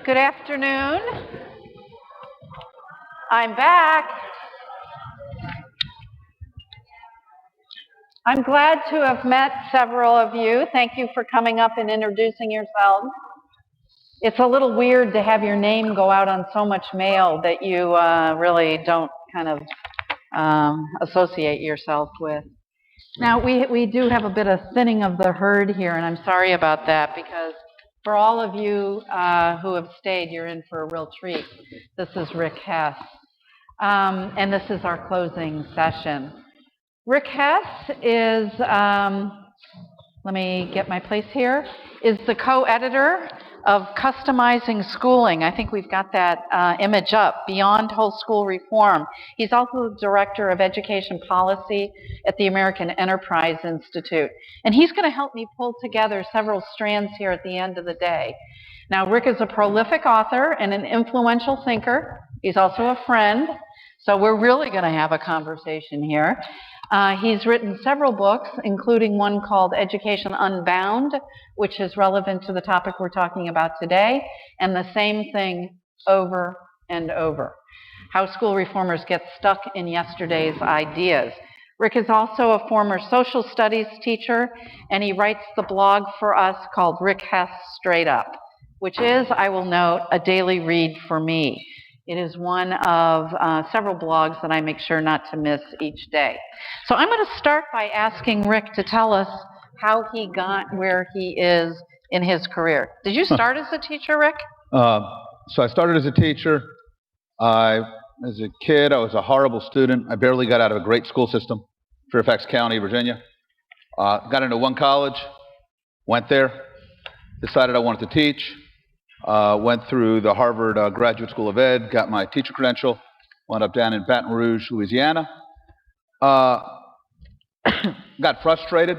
Good afternoon. I'm back. I'm glad to have met several of you. Thank you for coming up and introducing yourselves. It's a little weird to have your name go out on so much mail that you really don't kind of associate yourself with. Now, we do have a bit of thinning of the herd here, and I'm sorry about that because for all of you who have stayed, you're in for a real treat. This is Rick Hess, and this is our closing session. Rick Hess is, let me get my place here, is the co-editor of Customizing Schooling. I think we've got that image up, Beyond Whole School Reform. He's also the Director of Education Policy at the American Enterprise Institute. And he's going to help me pull together several strands here at the end of the day. Now, Rick is a prolific author and an influential thinker. He's also a friend. So we're really going to have a conversation here. He's written several books, including one called Education Unbound, which is relevant to the topic we're talking about today, and the same thing over and over. How school reformers get stuck in yesterday's ideas. Rick is also a former social studies teacher, and he writes the blog for us called Rick Hess Straight Up, which is, I will note, a daily read for me. It is one of several blogs that I make sure not to miss each day. So I'm going to start by asking Rick to tell us how he got where he is in his career. Did you start as a teacher, Rick? So I started as a teacher. As a kid, I was a horrible student. I barely got out of a great school system, Fairfax County, Virginia. Got into one college, went there, decided I wanted to teach. Went through the Harvard Graduate School of Ed, got my teacher credential, wound up down in Baton Rouge, Louisiana. Got frustrated.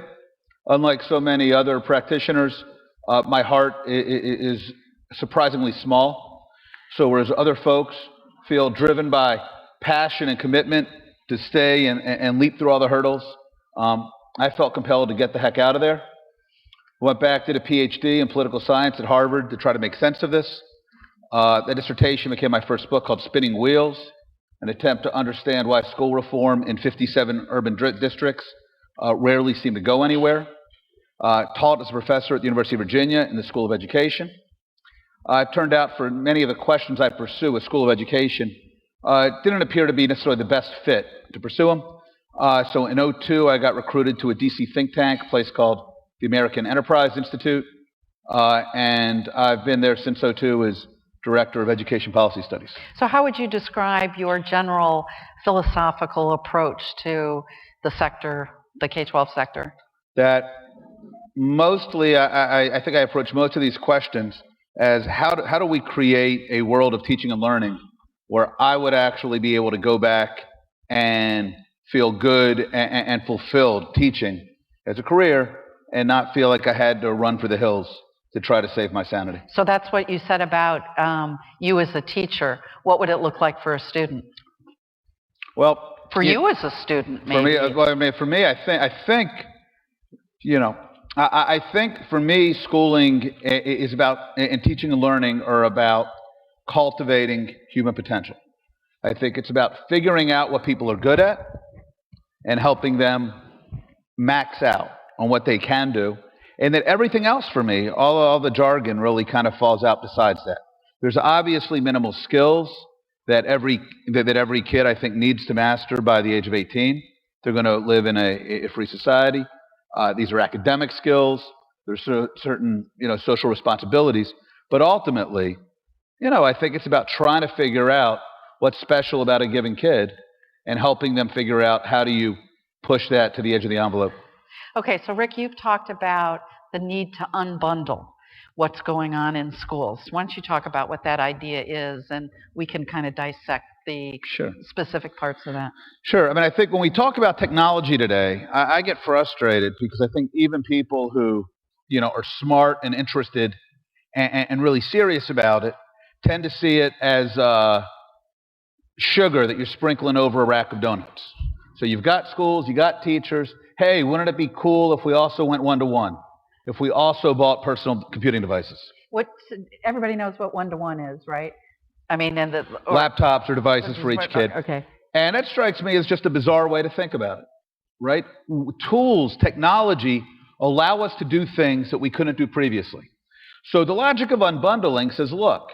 Unlike so many other practitioners, my heart is surprisingly small. So whereas other folks feel driven by passion and commitment to stay and leap through all the hurdles, I felt compelled to get the heck out of there. Went back, did a PhD in political science at Harvard to try to make sense of this. The dissertation became my first book called Spinning Wheels, an attempt to understand why school reform in 57 urban districts rarely seemed to go anywhere. Taught as a professor at the University of Virginia in the School of Education. It turned out for many of the questions I pursue with School of Education, it didn't appear to be necessarily the best fit to pursue them. So in 2002, I got recruited to a DC think tank, a place called the American Enterprise Institute, and I've been there since 2002 as Director of Education Policy Studies. So how would you describe your general philosophical approach to the sector, the K-12 sector? That mostly, I think I approach most of these questions as how do we create a world of teaching and learning where I would actually be able to go back and feel good and fulfilled teaching as a career, and not feel like I had to run for the hills to try to save my sanity. So that's what you said about you as a teacher. What would it look like for a student? Well, for you as a student, maybe. For me, I think, you know, I think for me, schooling is about, and teaching and learning are about cultivating human potential. I think it's about figuring out what people are good at and helping them max out on what they can do, and that everything else for me, all the jargon really kind of falls out besides that. There's obviously minimal skills that every kid, I think, needs to master by the age of 18. They're going to live in a free society. These are academic skills. There's certain, social responsibilities. But ultimately, I think it's about trying to figure out what's special about a given kid and helping them figure out how do you push that to the edge of the envelope. Okay, so Rick, you've talked about the need to unbundle what's going on in schools. Why don't you talk about what that idea is, and we can kind of dissect the specific parts of that. Sure. I mean, I think when we talk about technology today, I get frustrated because I think even people who, are smart and interested and really serious about it tend to see it as sugar that you're sprinkling over a rack of donuts. So you've got schools, you got teachers. Hey, wouldn't it be cool if we also went one-to-one? If we also bought personal computing devices? Everybody knows what one-to-one is, right? I mean, Laptops or devices for each kid. Okay. And that strikes me as just a bizarre way to think about it, right? Tools, technology allow us to do things that we couldn't do previously. So the logic of unbundling says, look,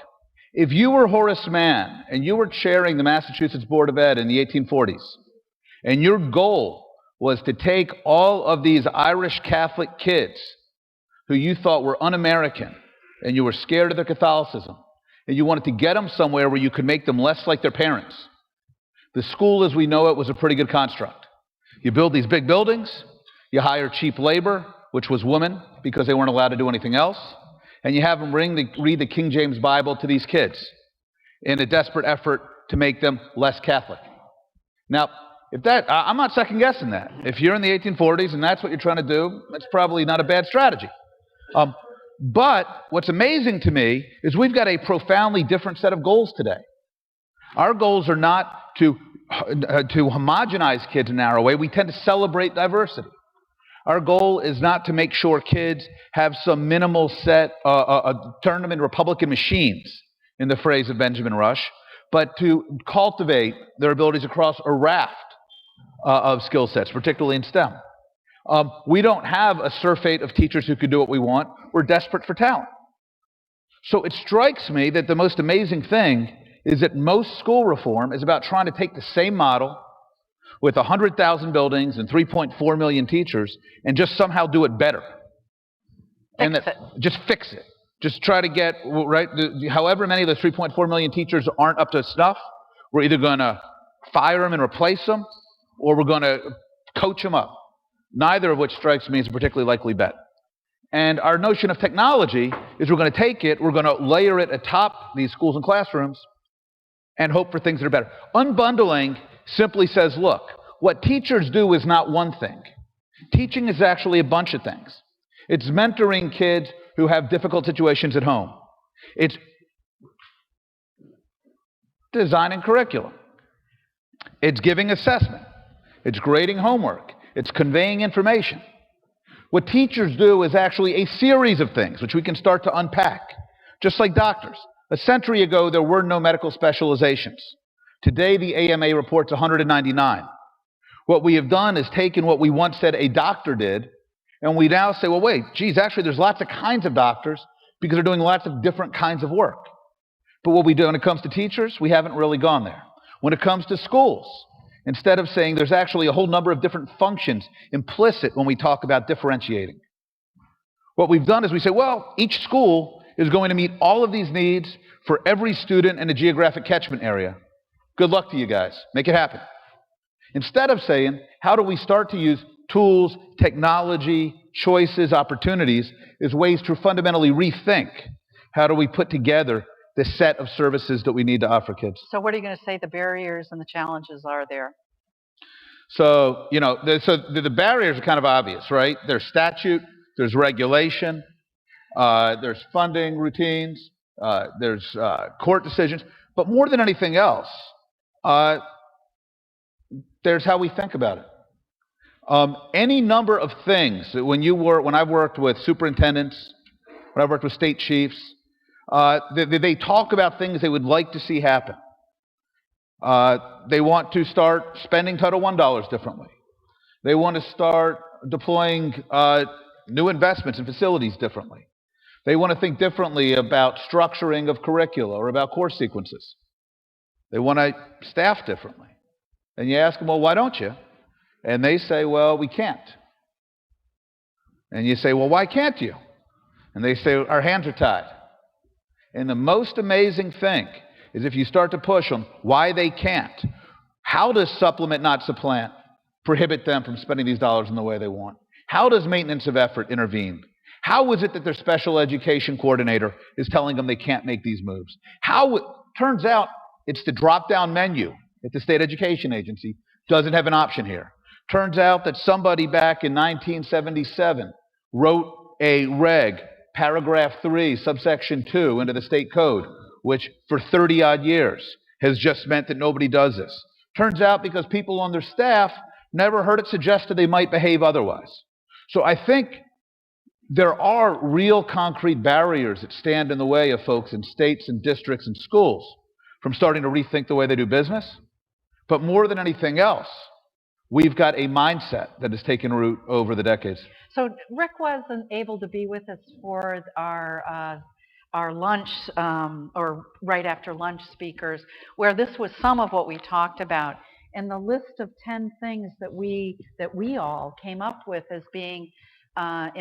if you were Horace Mann and you were chairing the Massachusetts Board of Ed in the 1840s, and your goal was to take all of these Irish Catholic kids who you thought were un-American, and you were scared of their Catholicism, and you wanted to get them somewhere where you could make them less like their parents, the school as we know it was a pretty good construct. You build these big buildings, you hire cheap labor, which was women because they weren't allowed to do anything else, and you have them read the King James Bible to these kids in a desperate effort to make them less Catholic. Now, I'm not second guessing that. If you're in the 1840s and that's what you're trying to do, that's probably not a bad strategy. But what's amazing to me is we've got a profoundly different set of goals today. Our goals are not to homogenize kids in a narrow way. We tend to celebrate diversity. Our goal is not to make sure kids have some minimal set, turn them into Republican machines, in the phrase of Benjamin Rush, but to cultivate their abilities across a raft of skill sets, particularly in STEM. We don't have a surfeit of teachers who could do what we want. We're desperate for talent. So it strikes me that the most amazing thing is that most school reform is about trying to take the same model with 100,000 buildings and 3.4 million teachers and just somehow do it better. Just fix it. Just try to get, right, however many of those 3.4 million teachers aren't up to snuff, we're either going to fire them and replace them, or we're going to coach them up. Neither of which strikes me as a particularly likely bet. And our notion of technology is we're going to take it, we're going to layer it atop these schools and classrooms and hope for things that are better. Unbundling simply says, look, what teachers do is not one thing. Teaching is actually a bunch of things. It's mentoring kids who have difficult situations at home. It's designing curriculum. It's giving assessment. It's grading homework. It's conveying information. What teachers do is actually a series of things, which we can start to unpack, just like doctors. A century ago, there were no medical specializations. Today, the AMA reports 199. What we have done is taken what we once said a doctor did, and we now say, well, wait, geez, actually, there's lots of kinds of doctors because they're doing lots of different kinds of work. But what we do when it comes to teachers, we haven't really gone there. When it comes to schools, instead of saying there's actually a whole number of different functions implicit when we talk about differentiating. What we've done is we say, well, each school is going to meet all of these needs for every student in a geographic catchment area. Good luck to you guys. Make it happen. Instead of saying, how do we start to use tools, technology, choices, opportunities as ways to fundamentally rethink how do we put together the set of services that we need to offer kids. So what are you going to say the barriers and the challenges are there? So, you know, the barriers are kind of obvious, right? There's statute, there's regulation, there's funding routines, there's court decisions, but more than anything else, there's how we think about it. Any number of things, when I've worked with superintendents, when I've worked with state chiefs, they talk about things they would like to see happen. They want to start spending Title I dollars differently. They want to start deploying new investments in facilities differently. They want to think differently about structuring of curricula or about course sequences. They want to staff differently. And you ask them, well, why don't you? And they say, well, we can't. And you say, well, why can't you? And they say, our hands are tied. And the most amazing thing is if you start to push them, why they can't. How does supplement, not supplant, prohibit them from spending these dollars in the way they want? How does maintenance of effort intervene? How is it that their special education coordinator is telling them they can't make these moves? Turns out it's the drop-down menu at the state education agency doesn't have an option here. Turns out that somebody back in 1977 wrote a reg, paragraph 3, subsection 2 into the state code, which for 30-odd years has just meant that nobody does this. Turns out because people on their staff never heard it suggested they might behave otherwise. So I think there are real concrete barriers that stand in the way of folks in states and districts and schools from starting to rethink the way they do business. But more than anything else, we've got a mindset that has taken root over the decades. So Rick wasn't able to be with us for our lunch or right after lunch speakers, where this was some of what we talked about. And the list of 10 things that we all came up with as being but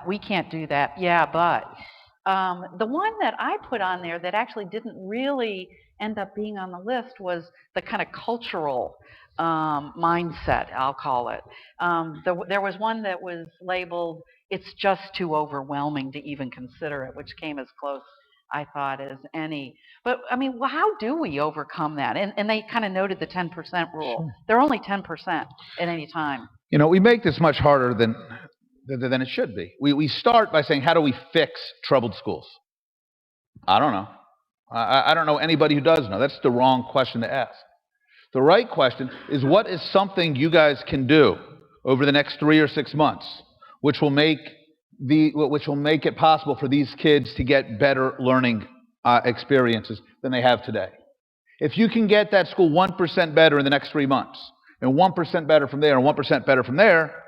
we can't do that. Yeah, but the one that I put on there that actually didn't really end up being on the list was the kind of cultural mindset, I'll call it. There was one that was labeled, "It's just too overwhelming to even consider it," which came as close, I thought, as any. But I mean, well, how do we overcome that? And they kind of noted the 10% rule. Sure. They're only 10% at any time. You know, we make this much harder than it should be. We start by saying, how do we fix troubled schools? I don't know. I don't know anybody who does know. That's the wrong question to ask. The right question is, what is something you guys can do over the next 3 or 6 months which will make it possible for these kids to get better learning experiences than they have today? If you can get that school 1% better in the next 3 months, and 1% better from there, and 1% better from there,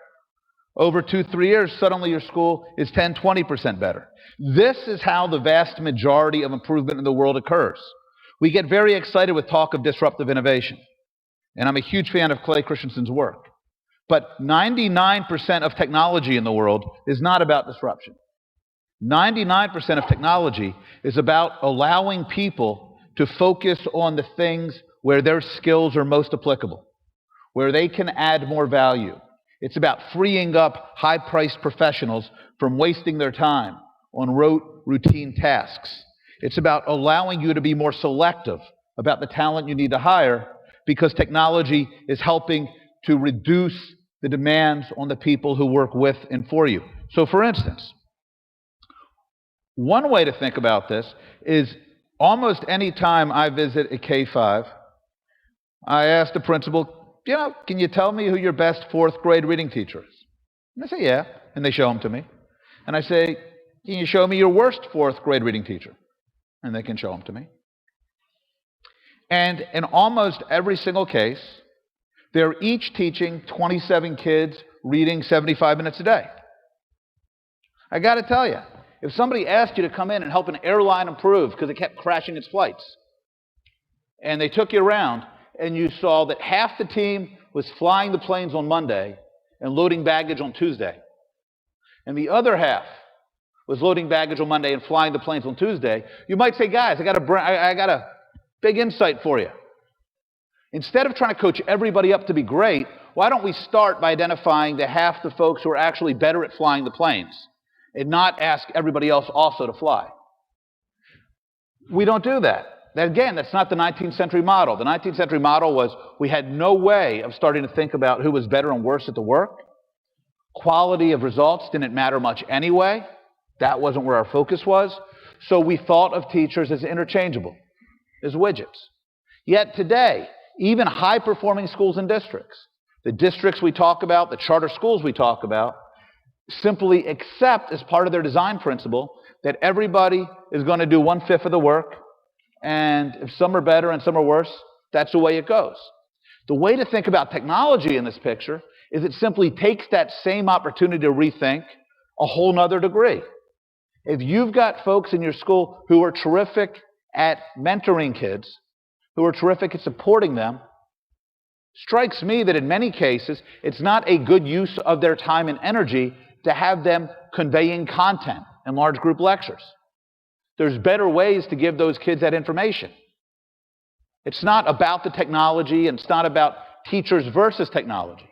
over 2-3 years, suddenly your school is 10-20% better. This is how the vast majority of improvement in the world occurs. We get very excited with talk of disruptive innovation, and I'm a huge fan of Clay Christensen's work. But 99% of technology in the world is not about disruption. 99% of technology is about allowing people to focus on the things where their skills are most applicable, where they can add more value. It's about freeing up high-priced professionals from wasting their time on rote, routine tasks. It's about allowing you to be more selective about the talent you need to hire, because technology is helping to reduce the demands on the people who work with and for you. So, for instance, one way to think about this is almost any time I visit a K-5, I ask the principal, can you tell me who your best 4th grade reading teacher is? And they say, yeah, and they show them to me. And I say, can you show me your worst 4th grade reading teacher? And they can show them to me. And in almost every single case, they're each teaching 27 kids reading 75 minutes a day. I got to tell you, if somebody asked you to come in and help an airline improve because it kept crashing its flights, and they took you around and you saw that half the team was flying the planes on Monday and loading baggage on Tuesday, and the other half was loading baggage on Monday and flying the planes on Tuesday, you might say, guys, I got a big insight for you. Instead of trying to coach everybody up to be great, why don't we start by identifying the half the folks who are actually better at flying the planes and not ask everybody else also to fly? We don't do that. Again, that's not the 19th century model. The 19th century model was we had no way of starting to think about who was better and worse at the work. Quality of results didn't matter much anyway. That wasn't where our focus was. So we thought of teachers as interchangeable, as widgets. Yet today, even high-performing schools and districts, the districts we talk about, the charter schools we talk about, simply accept as part of their design principle that everybody is going to do 1/5 of the work, and if some are better and some are worse, that's the way it goes. The way to think about technology in this picture is it simply takes that same opportunity to rethink a whole nother degree. If you've got folks in your school who are terrific at mentoring kids, who are terrific at supporting them, strikes me that in many cases, it's not a good use of their time and energy to have them conveying content in large group lectures. There's better ways to give those kids that information. It's not about the technology, and it's not about teachers versus technology.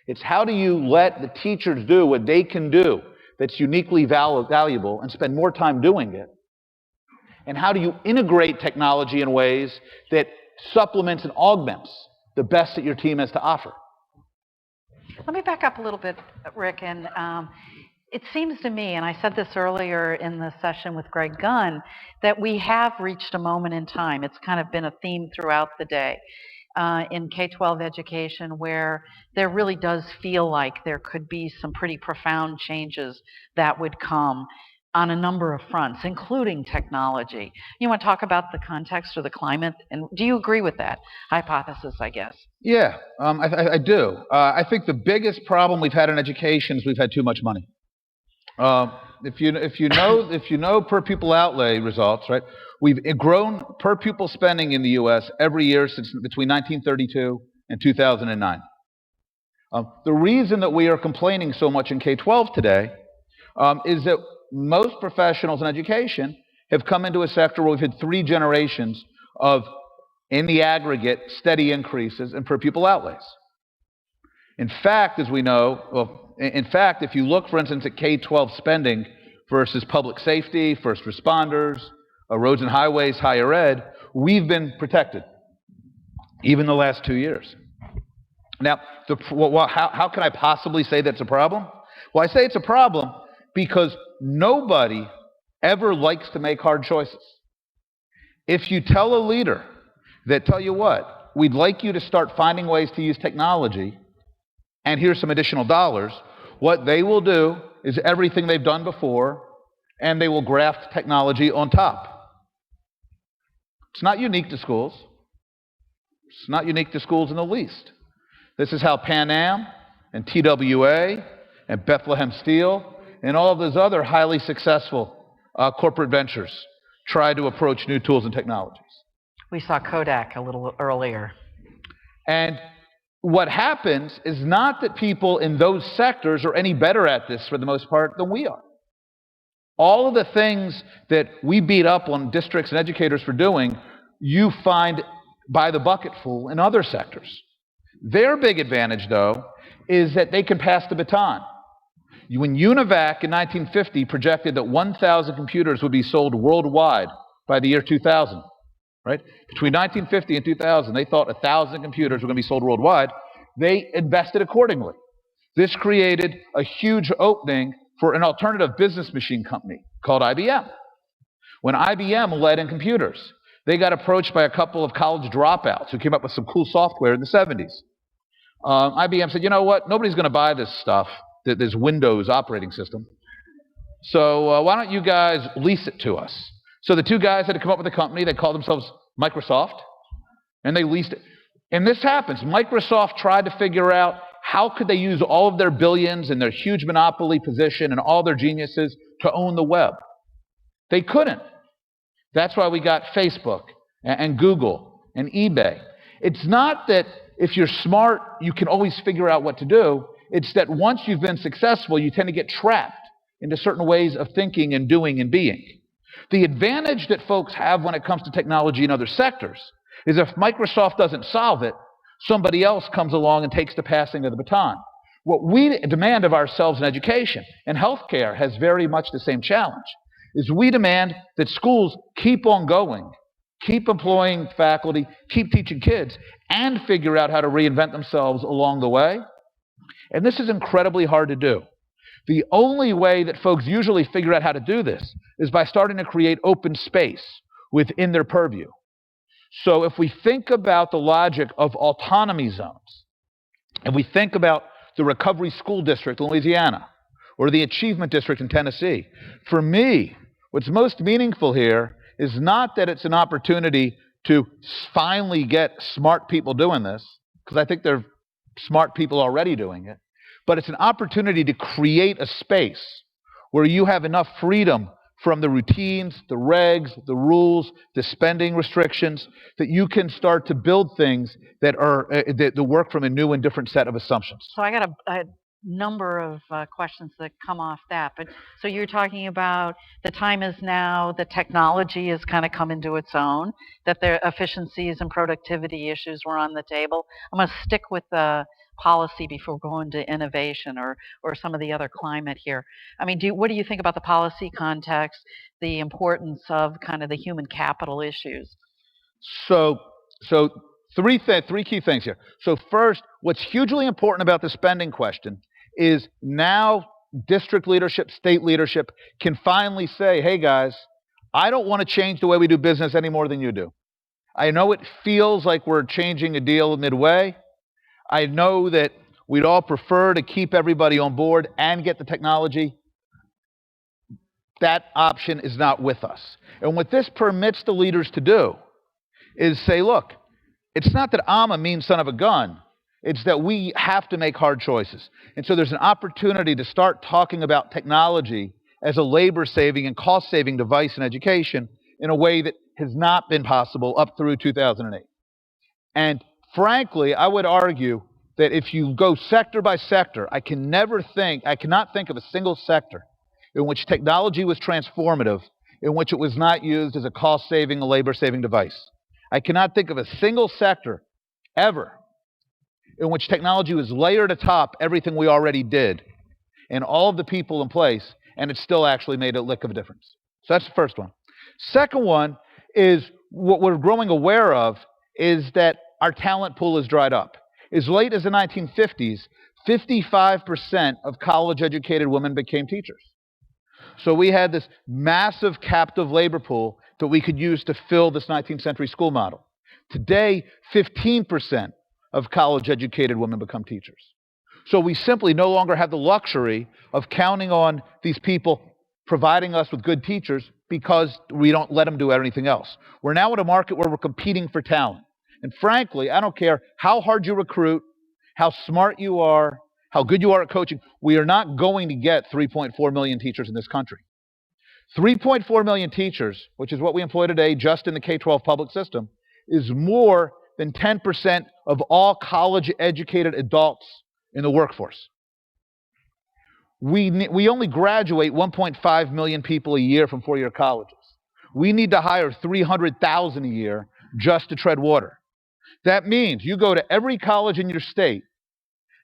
It's how do you let the teachers do what they can do that's uniquely valuable and spend more time doing it? And how do you integrate technology in ways that supplements and augments the best that your team has to offer? Let me back up a little bit, Rick, and it seems to me, and I said this earlier in the session with Greg Gunn, that we have reached a moment in time. It's kind of been a theme throughout the day. in K-12 education where there really does feel like there could be some pretty profound changes that would come on a number of fronts, including technology. You want to talk about the context or the climate? And do you agree with that hypothesis, I guess? Yeah, I do. I think the biggest problem we've had in education is we've had too much money. If you know per pupil outlay results, right? We've grown per pupil spending in the U.S. every year since between 1932 and 2009. The reason that we are complaining so much in K-12 today is that most professionals in education have come into a sector where we've had 3 generations of, in the aggregate, steady increases in per pupil outlays. In fact, as we know, if you look, for instance, at K-12 spending versus public safety, first responders, roads and highways, higher ed, we've been protected, even the last 2 years. Now, how can I possibly say that's a problem? Well, I say it's a problem because nobody ever likes to make hard choices. If you tell a leader that, tell you what, we'd like you to start finding ways to use technology, and here's some additional dollars, what they will do is everything they've done before, and they will graft technology on top. It's not unique to schools. It's not unique to schools in the least. This is how Pan Am and TWA and Bethlehem Steel and all of those other highly successful corporate ventures try to approach new tools and technologies. We saw Kodak a little earlier. And what happens is not that people in those sectors are any better at this for the most part than we are. All of the things that we beat up on districts and educators for doing, you find by the bucketful in other sectors. Their big advantage, though, is that they can pass the baton. When UNIVAC in 1950 projected that 1,000 computers would be sold worldwide by the year 2000, right? Between 1950 and 2000, they thought 1,000 computers were going to be sold worldwide. They invested accordingly. This created a huge opening for an alternative business machine company called IBM. When IBM led in computers, they got approached by a couple of college dropouts who came up with some cool software in the 70s. IBM said, you know what, nobody's going to buy this stuff, this Windows operating system. So why don't you guys lease it to us? So the two guys had to come up with a company. They called themselves Microsoft, and they leased it. And this happens. Microsoft tried to figure out how could they use all of their billions and their huge monopoly position and all their geniuses to own the web. They couldn't. That's why we got Facebook and Google and eBay. It's not that if you're smart, you can always figure out what to do. It's that once you've been successful, you tend to get trapped into certain ways of thinking and doing and being. The advantage that folks have when it comes to technology in other sectors is if Microsoft doesn't solve it, somebody else comes along and takes the passing of the baton. What we demand of ourselves in education, and healthcare has very much the same challenge, is we demand that schools keep on going, keep employing faculty, keep teaching kids, and figure out how to reinvent themselves along the way. And this is incredibly hard to do. The only way that folks usually figure out how to do this is by starting to create open space within their purview. So if we think about the logic of autonomy zones, and we think about the Recovery School District in Louisiana, or the Achievement District in Tennessee, for me, what's most meaningful here is not that it's an opportunity to finally get smart people doing this, because I think there are smart people already doing it, but it's an opportunity to create a space where you have enough freedom from the routines, the regs, the rules, the spending restrictions, that you can start to build things that are that work from a new and different set of assumptions. So I got a number of questions that come off that. But so you're talking about the time is now, the technology has kind of come into its own, that the efficiencies and productivity issues were on the table. I'm going to stick with the policy before going to innovation or some of the other climate here. I mean, what do you think about the policy context, the importance of kind of the human capital issues? So three key things here. So first, what's hugely important about the spending question is now district leadership, state leadership can finally say, hey guys, I don't want to change the way we do business any more than you do. I know it feels like we're changing a deal midway. I know that we'd all prefer to keep everybody on board and get the technology. That option is not with us. And what this permits the leaders to do is say, look, it's not that I'm a mean son of a gun. It's that we have to make hard choices. And so there's an opportunity to start talking about technology as a labor-saving and cost-saving device in education in a way that has not been possible up through 2008. And frankly, I would argue that if you go sector by sector, I cannot think of a single sector in which technology was transformative, in which it was not used as a cost-saving, a labor-saving device. I cannot think of a single sector ever in which technology was layered atop everything we already did and all of the people in place, and it still actually made a lick of a difference. So that's the first one. Second one is what we're growing aware of is that our talent pool is dried up. As late as the 1950s, 55% of college-educated women became teachers. So we had this massive captive labor pool that we could use to fill this 19th century school model. Today, 15% of college-educated women become teachers. So we simply no longer have the luxury of counting on these people providing us with good teachers because we don't let them do anything else. We're now in a market where we're competing for talent. And frankly, I don't care how hard you recruit, how smart you are, how good you are at coaching, we are not going to get 3.4 million teachers in this country. 3.4 million teachers, which is what we employ today just in the K-12 public system, is more than 10% of all college-educated adults in the workforce. We only graduate 1.5 million people a year from four-year colleges. We need to hire 300,000 a year just to tread water. That means you go to every college in your state,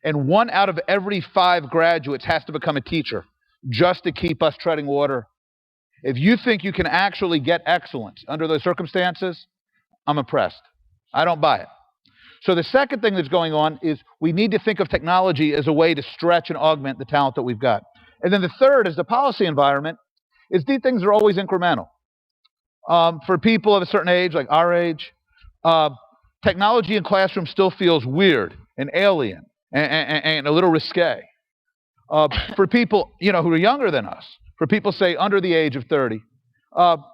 and 1 out of every 5 graduates has to become a teacher just to keep us treading water. If you think you can actually get excellence under those circumstances, I'm impressed. I don't buy it. So the second thing that's going on is we need to think of technology as a way to stretch and augment the talent that we've got. And then the third is the policy environment is these things are always incremental. For people of a certain age, like our age, technology in classrooms still feels weird and alien and a little risque. For people who are younger than us, for people, say, under the age of 30,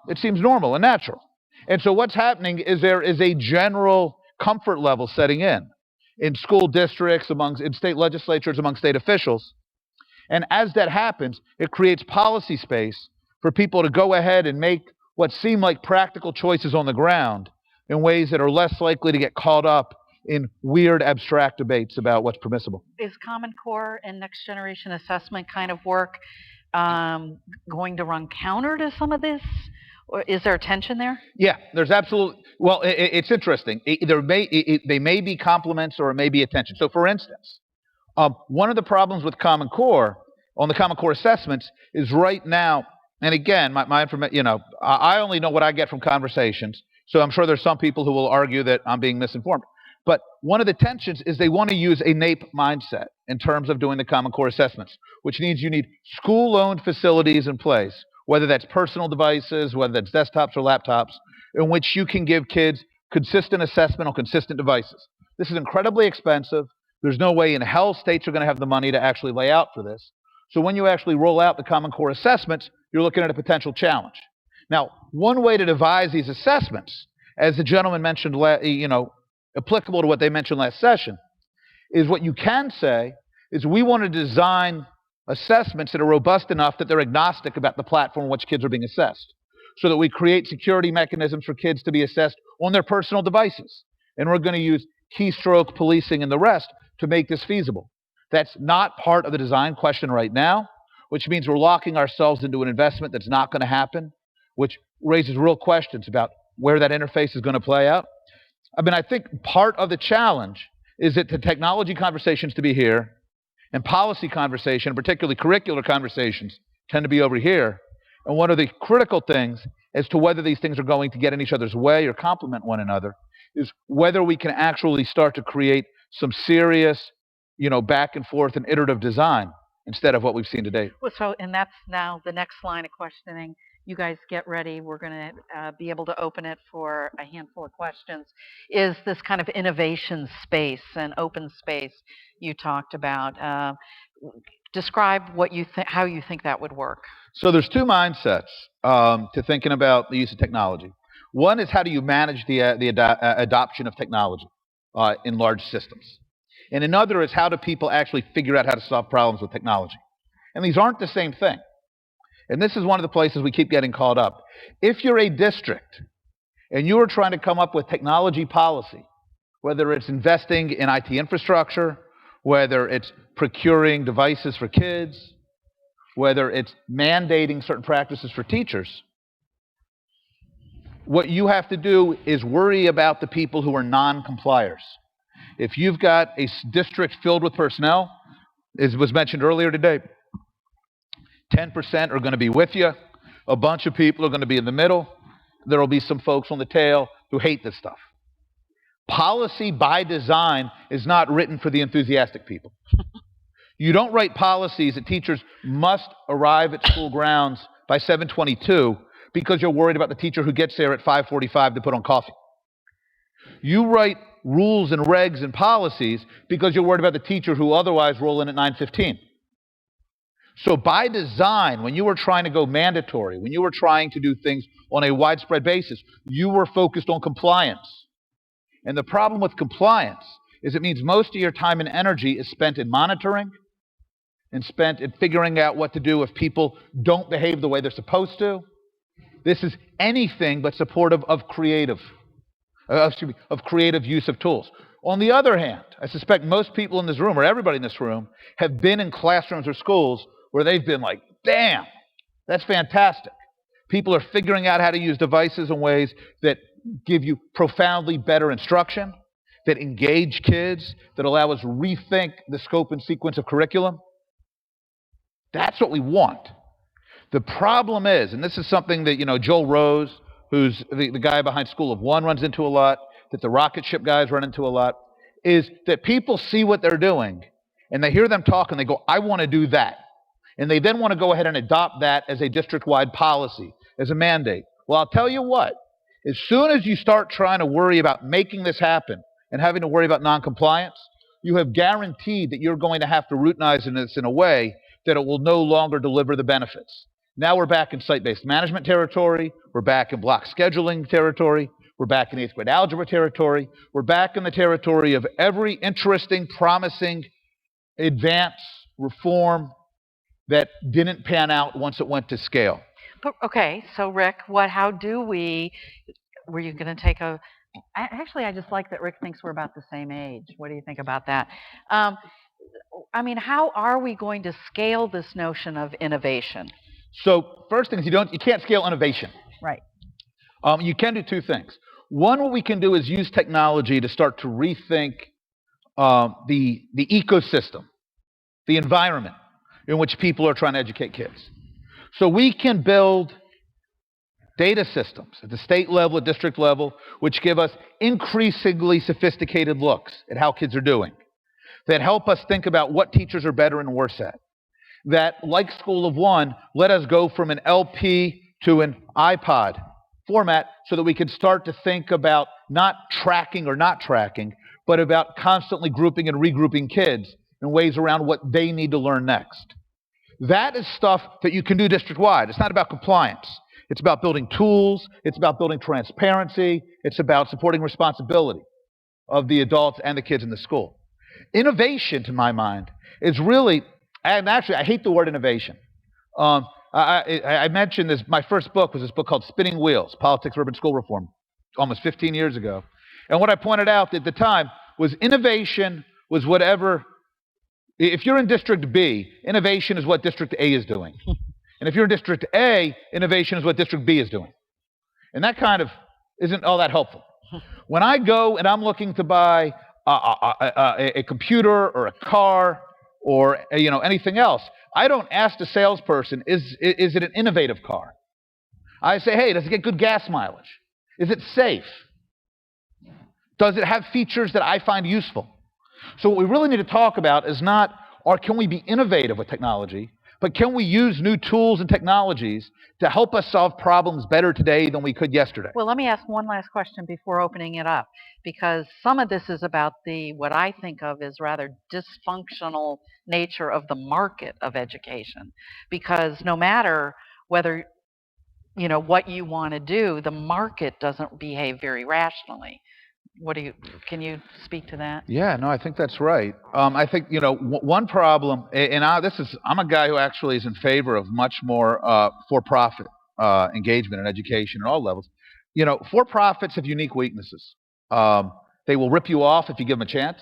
it seems normal and natural. And so what's happening is there is a general comfort level setting in school districts, in state legislatures, among state officials. And as that happens, it creates policy space for people to go ahead and make what seem like practical choices on the ground in ways that are less likely to get caught up in weird abstract debates about what's permissible. Is Common Core and next generation assessment kind of work going to run counter to some of this? Or is there a tension there? Yeah, there's absolutely. Well, it's interesting. They may be complements or it may be a tension. So, for instance, one of the problems with Common Core on the Common Core assessments is right now, and again, my information, I only know what I get from conversations. So I'm sure there's some people who will argue that I'm being misinformed. But one of the tensions is they want to use a NAEP mindset in terms of doing the Common Core assessments, which means you need school-owned facilities in place, whether that's personal devices, whether that's desktops or laptops, in which you can give kids consistent assessment on consistent devices. This is incredibly expensive. There's no way in hell states are going to have the money to actually lay out for this. So when you actually roll out the Common Core assessments, you're looking at a potential challenge. Now, one way to devise these assessments, as the gentleman mentioned, applicable to what they mentioned last session, is what you can say is we want to design assessments that are robust enough that they're agnostic about the platform on which kids are being assessed, so that we create security mechanisms for kids to be assessed on their personal devices. And we're going to use keystroke policing and the rest to make this feasible. That's not part of the design question right now, which means we're locking ourselves into an investment that's not going to happen, which raises real questions about where that interface is going to play out. I think part of the challenge is that the technology conversations to be here and policy conversation, particularly curricular conversations, tend to be over here. And one of the critical things as to whether these things are going to get in each other's way or complement one another is whether we can actually start to create some serious, back and forth and iterative design instead of what we've seen today. Well, and that's now the next line of questioning. you guys get ready, we're going to be able to open it for a handful of questions, is this kind of innovation space and open space you talked about. Describe what you how you think that would work. So there's two mindsets to thinking about the use of technology. One is how do you manage the adoption of technology in large systems. And another is how do people actually figure out how to solve problems with technology. And these aren't the same thing. And this is one of the places we keep getting caught up. If you're a district and you are trying to come up with technology policy, whether it's investing in IT infrastructure, whether it's procuring devices for kids, whether it's mandating certain practices for teachers, what you have to do is worry about the people who are non-compliers. If you've got a district filled with personnel, as was mentioned earlier today, 10% are going to be with you, a bunch of people are going to be in the middle, there will be some folks on the tail who hate this stuff. Policy by design is not written for the enthusiastic people. You don't write policies that teachers must arrive at school grounds by 7:22 because you're worried about the teacher who gets there at 5:45 to put on coffee. You write rules and regs and policies because you're worried about the teacher who otherwise roll in at 9:15. So by design, when you were trying to go mandatory, when you were trying to do things on a widespread basis, you were focused on compliance. And the problem with compliance is it means most of your time and energy is spent in monitoring and spent in figuring out what to do if people don't behave the way they're supposed to. This is anything but supportive of creative use of tools. On the other hand, I suspect most people in this room, or everybody in this room, have been in classrooms or schools where they've been like, damn, that's fantastic. People are figuring out how to use devices in ways that give you profoundly better instruction, that engage kids, that allow us to rethink the scope and sequence of curriculum. That's what we want. The problem is, and this is something that, Joel Rose, who's the guy behind School of One, runs into a lot, that the rocket ship guys run into a lot, is that people see what they're doing, and they hear them talk, and they go, I want to do that. And they then want to go ahead and adopt that as a district-wide policy, as a mandate. Well, I'll tell you what, as soon as you start trying to worry about making this happen and having to worry about noncompliance, you have guaranteed that you're going to have to routinize this in a way that it will no longer deliver the benefits. Now we're back in site-based management territory, we're back in block scheduling territory, we're back in 8th grade algebra territory, we're back in the territory of every interesting, promising, advance, reform that didn't pan out once it went to scale. Okay, so Rick, how do we, were you going to take a, actually I just like that Rick thinks we're about the same age. What do you think about that? I mean, how are we going to scale this notion of innovation? So first thing is you can't scale innovation. Right. You can do two things. One, what we can do is use technology to start to rethink the ecosystem, the environment in which people are trying to educate kids. So we can build data systems at the state level, at district level, which give us increasingly sophisticated looks at how kids are doing, that help us think about what teachers are better and worse at, that, like School of One, let us go from an LP to an iPod format so that we can start to think about not tracking or not tracking, but about constantly grouping and regrouping kids in ways around what they need to learn next. That is stuff that you can do district-wide. It's not about compliance. It's about building tools. It's about building transparency. It's about supporting responsibility of the adults and the kids in the school. Innovation, to my mind, is really, and actually, I hate the word innovation. I mentioned this, my first book was this book called Spinning Wheels, Politics of Urban School Reform, almost 15 years ago. And what I pointed out at the time was innovation was whatever, if you're in District B, innovation is what District A is doing. And if you're in District A, innovation is what District B is doing. And that kind of isn't all that helpful. When I go and I'm looking to buy a computer or a car or anything else, I don't ask the salesperson, is it an innovative car? I say, hey, does it get good gas mileage? Is it safe? Does it have features that I find useful? So what we really need to talk about is not, or can we be innovative with technology, but can we use new tools and technologies to help us solve problems better today than we could yesterday? Well, let me ask one last question before opening it up, because some of this is about what I think of as rather dysfunctional nature of the market of education. Because no matter whether, what you want to do, the market doesn't behave very rationally. Can you speak to that? Yeah, no, I think that's right. I think, one problem, and I'm a guy who actually is in favor of much more for-profit engagement in education at all levels. For-profits have unique weaknesses. They will rip you off if you give them a chance,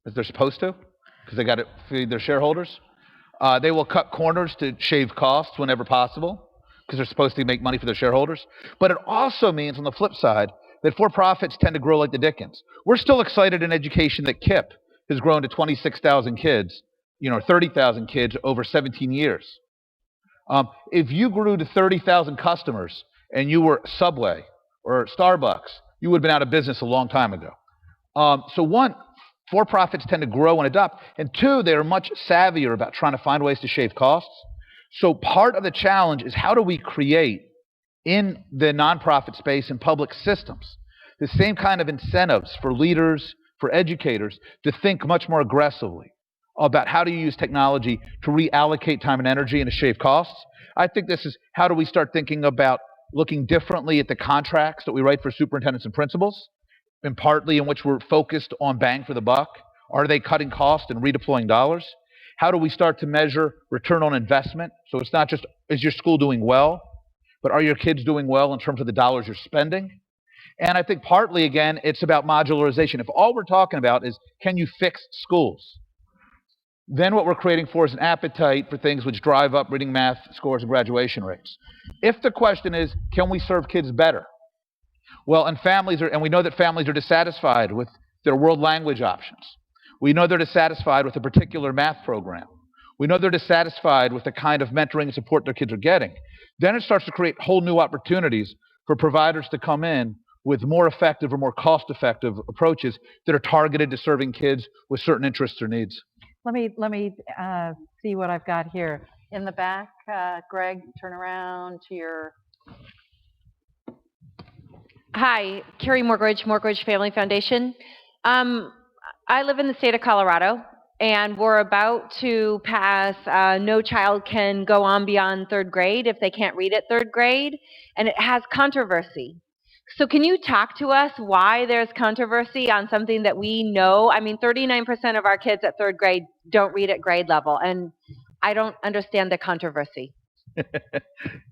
as they're supposed to, because they got to feed their shareholders. They will cut corners to shave costs whenever possible, because they're supposed to make money for their shareholders. But it also means, on the flip side, that for-profits tend to grow like the Dickens. We're still excited in education that KIPP has grown to 26,000 kids, 30,000 kids over 17 years. If you grew to 30,000 customers and you were Subway or Starbucks, you would have been out of business a long time ago. So one, for-profits tend to grow and adopt. And two, they are much savvier about trying to find ways to shave costs. So part of the challenge is, how do we create in the nonprofit space and public systems the same kind of incentives for leaders, for educators, to think much more aggressively about how do you use technology to reallocate time and energy and to shave costs? I think this is, how do we start thinking about looking differently at the contracts that we write for superintendents and principals, and partly in which we're focused on bang for the buck? Are they cutting costs and redeploying dollars? How do we start to measure return on investment? So it's not just, is your school doing well, but are your kids doing well in terms of the dollars you're spending? And I think partly, again, it's about modularization. If all we're talking about is, can you fix schools? Then what we're creating for is an appetite for things which drive up reading, math scores, and graduation rates. If the question is, can we serve kids better? Well, and we know that families are dissatisfied with their world language options. We know they're dissatisfied with a particular math program. We know they're dissatisfied with the kind of mentoring and support their kids are getting. Then it starts to create whole new opportunities for providers to come in with more effective or more cost-effective approaches that are targeted to serving kids with certain interests or needs. Let me see what I've got here. In the back, Greg, turn around to your... Hi, Carrie Morgridge, Morgridge Family Foundation. I live in the state of Colorado, and we're about to pass no child can go on beyond third grade if they can't read at third grade, and it has controversy. So can you talk to us why there's controversy on something that we know? I mean, 39% of our kids at third grade don't read at grade level, and I don't understand the controversy.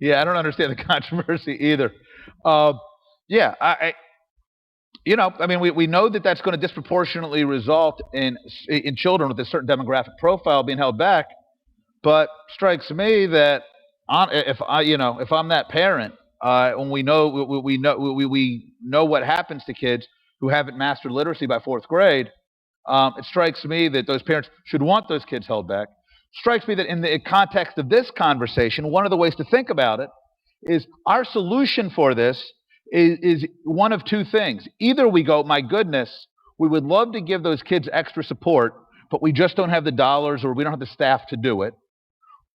Yeah, I don't understand the controversy either. We know that that's going to disproportionately result in children with a certain demographic profile being held back. But strikes me that if I'm that parent, when we know what happens to kids who haven't mastered literacy by fourth grade, it strikes me that those parents should want those kids held back. Strikes me that in the context of this conversation, one of the ways to think about it is, our solution for this is one of two things. Either we go, my goodness, we would love to give those kids extra support, but we just don't have the dollars or we don't have the staff to do it.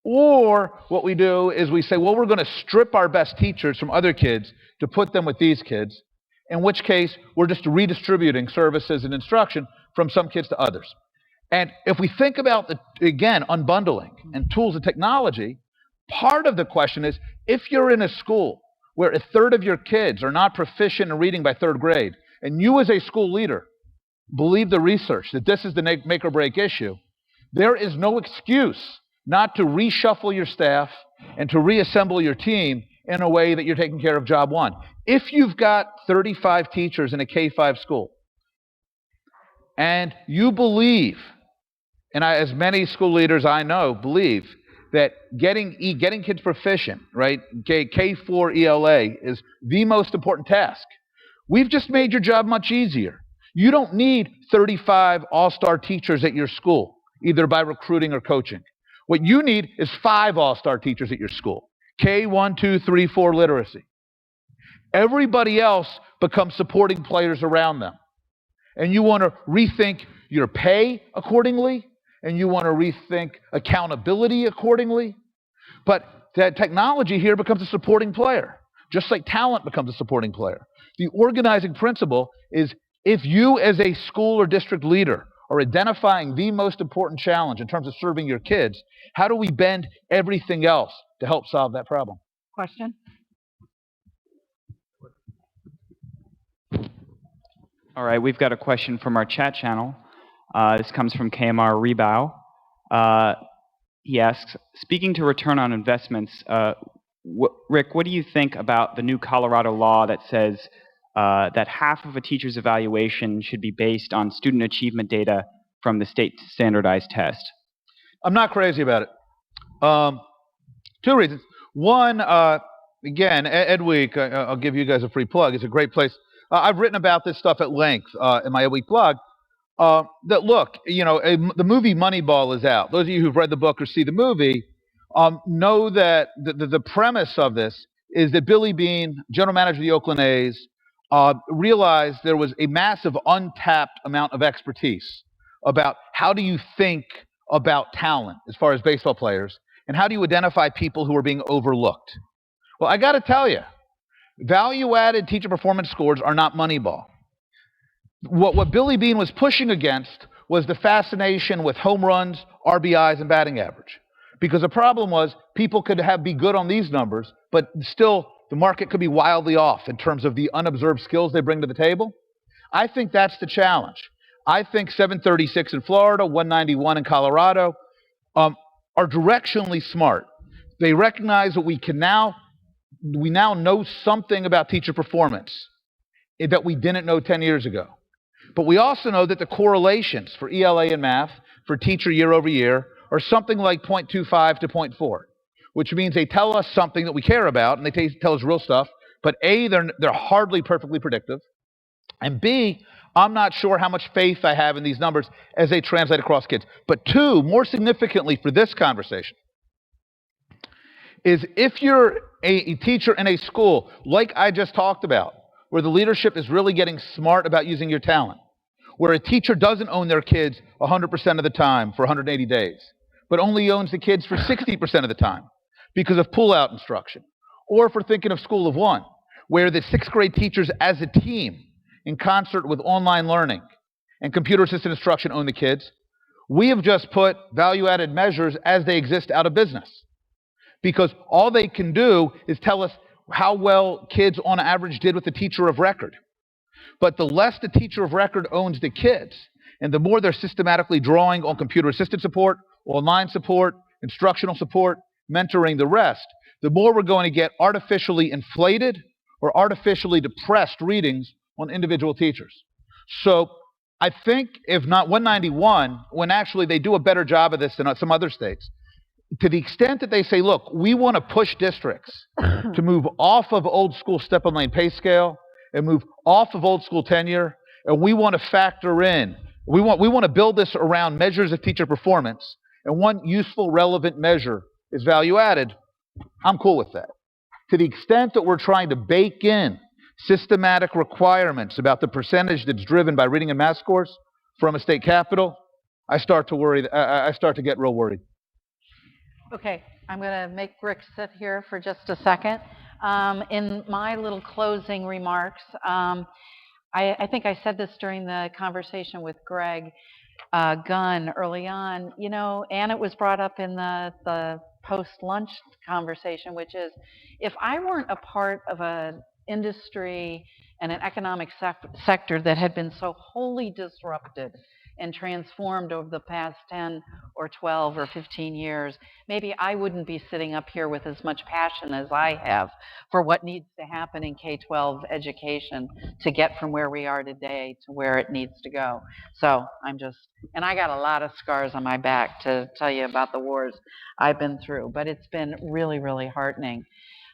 Or what we do is we say, well, we're going to strip our best teachers from other kids to put them with these kids, in which case we're just redistributing services and instruction from some kids to others. And if we think about, again, unbundling and tools and technology, part of the question is, if you're in a school where a third of your kids are not proficient in reading by third grade, and you as a school leader believe the research that this is the make or break issue, there is no excuse not to reshuffle your staff and to reassemble your team in a way that you're taking care of job one. If you've got 35 teachers in a K-5 school, and you believe, and as many school leaders I know believe, that getting kids proficient, right, K4 ELA is the most important task, we've just made your job much easier. You don't need 35 all-star teachers at your school, either by recruiting or coaching. What you need is 5 all-star teachers at your school, K1, 2, 3, 4 literacy. Everybody else becomes supporting players around them. And you want to rethink your pay accordingly, and you want to rethink accountability accordingly. But that technology here becomes a supporting player, just like talent becomes a supporting player. The organizing principle is if you as a school or district leader are identifying the most important challenge in terms of serving your kids, how do we bend everything else to help solve that problem? Question? All right, we've got a question from our chat channel. This comes from KMR Rebow. He asks, speaking to return on investments, Rick, what do you think about the new Colorado law that says that half of a teacher's evaluation should be based on student achievement data from the state standardized test? I'm not crazy about it. Two reasons. One, again, Ed Week, I'll give you guys a free plug. It's a great place. I've written about this stuff at length in my Ed Week blog. That look, you know, the movie Moneyball is out. Those of you who've read the book or see the movie know that the premise of this is that Billy Beane, general manager of the Oakland A's, realized there was a massive untapped amount of expertise about how do you think about talent as far as baseball players, and how do you identify people who are being overlooked. Well, I got to tell you, value-added teacher performance scores are not Moneyball. What Billy Beane was pushing against was the fascination with home runs, RBIs, and batting average. Because the problem was people could be good on these numbers, but still the market could be wildly off in terms of the unobserved skills they bring to the table. I think that's the challenge. I think 736 in Florida, 191 in Colorado are directionally smart. They recognize that we now know something about teacher performance that we didn't know 10 years ago. But we also know that the correlations for ELA and math for teacher year over year are something like 0.25 to 0.4, which means they tell us something that we care about, and they tell us real stuff, but A, they're hardly perfectly predictive, and B, I'm not sure how much faith I have in these numbers as they translate across kids. But two, more significantly for this conversation, is if you're a teacher in a school, like I just talked about, where the leadership is really getting smart about using your talent, where a teacher doesn't own their kids 100% of the time for 180 days, but only owns the kids for 60% of the time because of pull-out instruction. Or if we're thinking of School of One, where the sixth grade teachers as a team, in concert with online learning and computer-assisted instruction, own the kids, we have just put value-added measures as they exist out of business. Because all they can do is tell us how well kids on average did with the teacher of record. But the less the teacher of record owns the kids, and the more they're systematically drawing on computer-assisted support, online support, instructional support, mentoring the rest, the more we're going to get artificially inflated or artificially depressed readings on individual teachers. So I think if not 191, when actually they do a better job of this than some other states, to the extent that they say, look, we want to push districts to move off of old school step and lane pay scale and move off of old school tenure, and we want to factor in, we want to build this around measures of teacher performance, and one useful, relevant measure is value added, I'm cool with that. To the extent that we're trying to bake in systematic requirements about the percentage that's driven by reading and math scores from a state capital, I start to worry. I start to get real worried. Okay, I'm going to make Rick sit here for just a second. In my little closing remarks, I think I said this during the conversation with Greg Gunn early on, you know, and it was brought up in the post-lunch conversation, which is, if I weren't a part of an industry and an economic sector that had been so wholly disrupted and transformed over the past 10 or 12 or 15 years, maybe I wouldn't be sitting up here with as much passion as I have for what needs to happen in K-12 education to get from where we are today to where it needs to go. So and I got a lot of scars on my back to tell you about the wars I've been through, but it's been really, really heartening.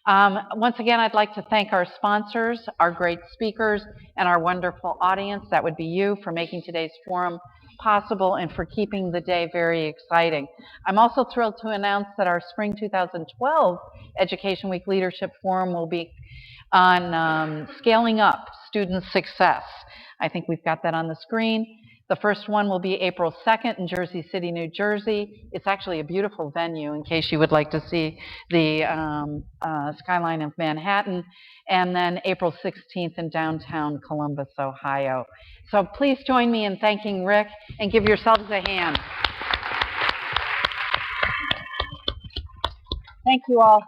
Once again, I'd like to thank our sponsors, our great speakers, and our wonderful audience. That would be you, for making today's forum possible and for keeping the day very exciting. I'm also thrilled to announce that our Spring 2012 Education Week Leadership Forum will be on scaling up student success. I think we've got that on the screen. The first one will be April 2nd in Jersey City, New Jersey. It's actually a beautiful venue in case you would like to see the skyline of Manhattan. And then April 16th in downtown Columbus, Ohio. So please join me in thanking Rick and give yourselves a hand. Thank you all.